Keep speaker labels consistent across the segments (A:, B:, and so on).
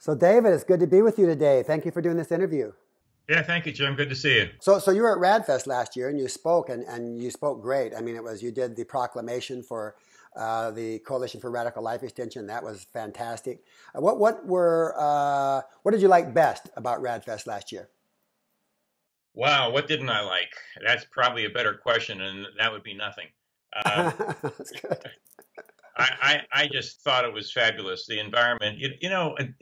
A: So David, it's good to be with you today. Thank you for doing this interview.
B: Yeah, thank you, Jim. Good to see you.
A: So you were at RAADfest last year and you spoke and you spoke great. I mean, you did the proclamation for the Coalition for Radical Life Extension. That was fantastic. What did you like best about RAADfest last year?
B: Wow, what didn't I like? That's probably a better question, and that would be nothing. Um,
A: That's good.
B: I just thought it was fabulous. The environment,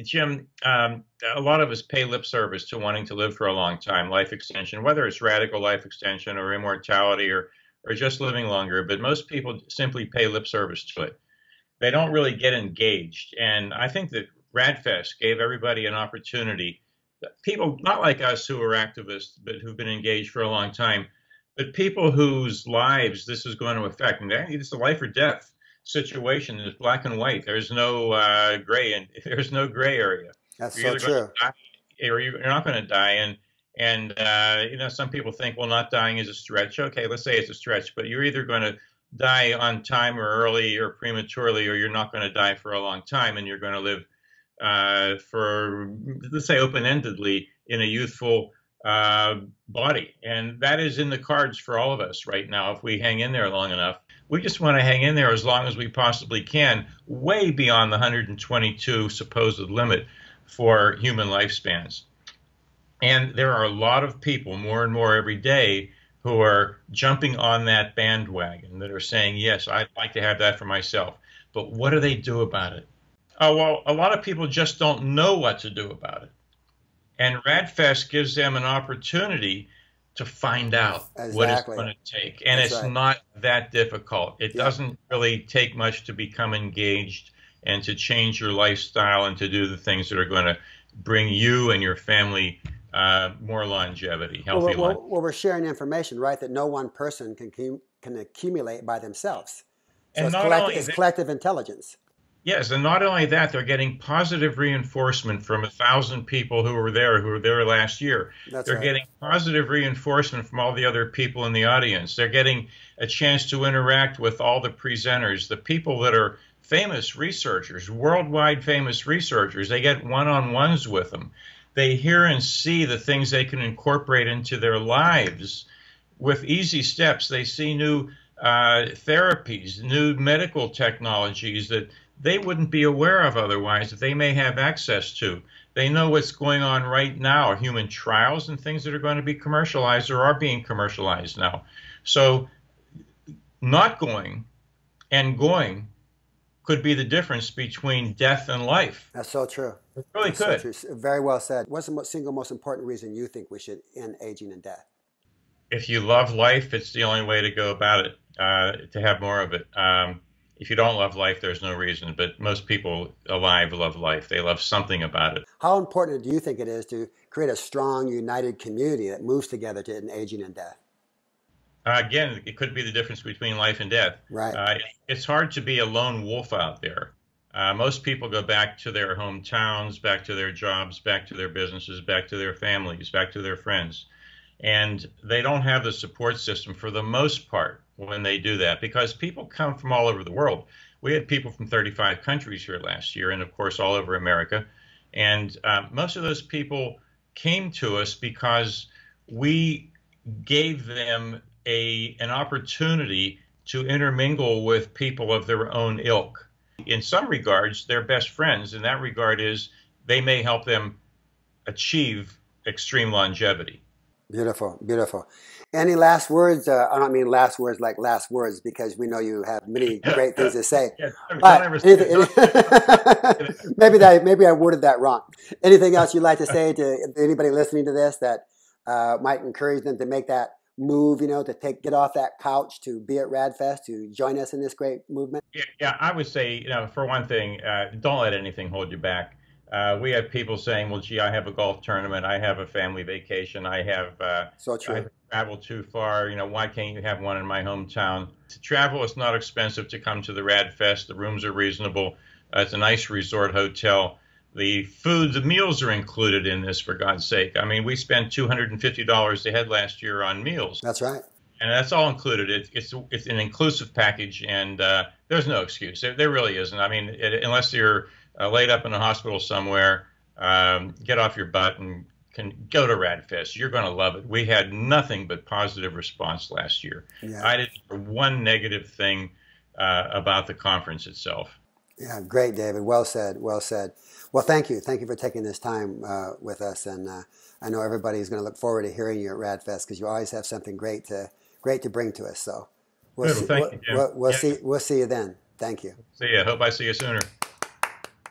B: Jim, a lot of us pay lip service to wanting to live for a long time, life extension, whether it's radical life extension or immortality or just living longer. But most people simply pay lip service to it. They don't really get engaged. And I think that RAADfest gave everybody an opportunity. People not like us who are activists, but who've been engaged for a long time, but people whose lives this is going to affect. And it's a life or death situation. It's black and white. There's no gray, and there's no gray area.
A: That's
B: You're
A: so
B: either going to
A: true.
B: die or you're not going to die. And some people think, well, not dying is a stretch. Okay, let's say it's a stretch, but you're either going to die on time or early or prematurely, or you're not going to die for a long time, and you're going to live for, let's say, open-endedly in a youthful body. And that is in the cards for all of us right now if we hang in there long enough. We just want to hang in there as long as we possibly can, way beyond the 122 supposed limit for human lifespans. And there are a lot of people, more and more every day, who are jumping on that bandwagon, that are saying, yes, I'd like to have that for myself. But what do they do about it? Oh, well, a lot of people just don't know what to do about it. And RAADfest gives them an opportunity to find out what it's
A: Exactly.
B: going to take. And
A: That's
B: it's
A: right.
B: not that difficult. It
A: Yeah.
B: doesn't really take much to become engaged and to change your lifestyle and to do the things that are going to bring you and your family more longevity, healthy life.
A: We're sharing information, right? That no one person can accumulate by themselves. So
B: And not only
A: it's
B: that,
A: collective intelligence.
B: yes, and not only that, they're getting positive reinforcement from 1,000 people who were there last year.
A: That's
B: They're
A: right.
B: getting positive reinforcement from all the other people in the audience. They're getting a chance to interact with all the presenters, the people that are famous researchers, worldwide famous researchers. They get one-on-ones with them. They hear and see the things they can incorporate into their lives with easy steps. They see new therapies, new medical technologies that they wouldn't be aware of otherwise, that they may have access to. They know what's going on right now, human trials and things that are going to be commercialized or are being commercialized now. So not going and going could be the difference between death and life.
A: That's so true.
B: It really
A: That's so
B: could.
A: true. Very well said. What's the single most important reason you think we should end aging and death?
B: If you love life, it's the only way to go about it, to have more of it. If you don't love life, there's no reason. But most people alive love life. They love something about it.
A: How important do you think it is to create a strong, united community that moves together to end aging and death?
B: Again, it could be the difference between life and death.
A: Right.
B: It's hard to be a lone wolf out there. Most people go back to their hometowns, back to their jobs, back to their businesses, back to their families, back to their friends. And they don't have the support system for the most part when they do that, because people come from all over the world. We had people from 35 countries here last year, and of course all over America. And most of those people came to us because we gave them an opportunity to intermingle with people of their own ilk. In some regards, they're best friends. In that regard is they may help them achieve extreme longevity.
A: Beautiful, beautiful. Any last words? I don't mean last words like last words, because we know you have many great things to say.
B: Yeah, don't
A: But
B: ever say
A: maybe I worded that wrong. Anything else you'd like to say to anybody listening to this that might encourage them to make that move? To get off that couch, to be at RAADfest, to join us in this great movement.
B: Yeah, I would say, for one thing, don't let anything hold you back. We have people saying, well, gee, I have a golf tournament, I have a family vacation,
A: So true.
B: I've traveled too far, why can't you have one in my hometown? To travel, it's not expensive to come to the RAADfest. The rooms are reasonable. It's a nice resort hotel. The food, the meals are included in this, for God's sake. I mean, we spent $250 a head last year on meals.
A: That's right.
B: And that's all included. It's an inclusive package, and there's no excuse. There really isn't. I mean, unless you're laid up in a hospital somewhere, get off your butt and can go to RAADfest. You're going to love it. We had nothing but positive response last year.
A: Yeah.
B: I didn't hear one negative thing about the conference itself.
A: Yeah, great, David. Well said. Well said. Well, thank you. Thank you for taking this time with us. And I know everybody's going to look forward to hearing you at RAADfest because you always have something great to bring to us. So
B: Good. Well, thank you, Jim.
A: We'll see you then. Thank you.
B: See ya. Hope I see you sooner.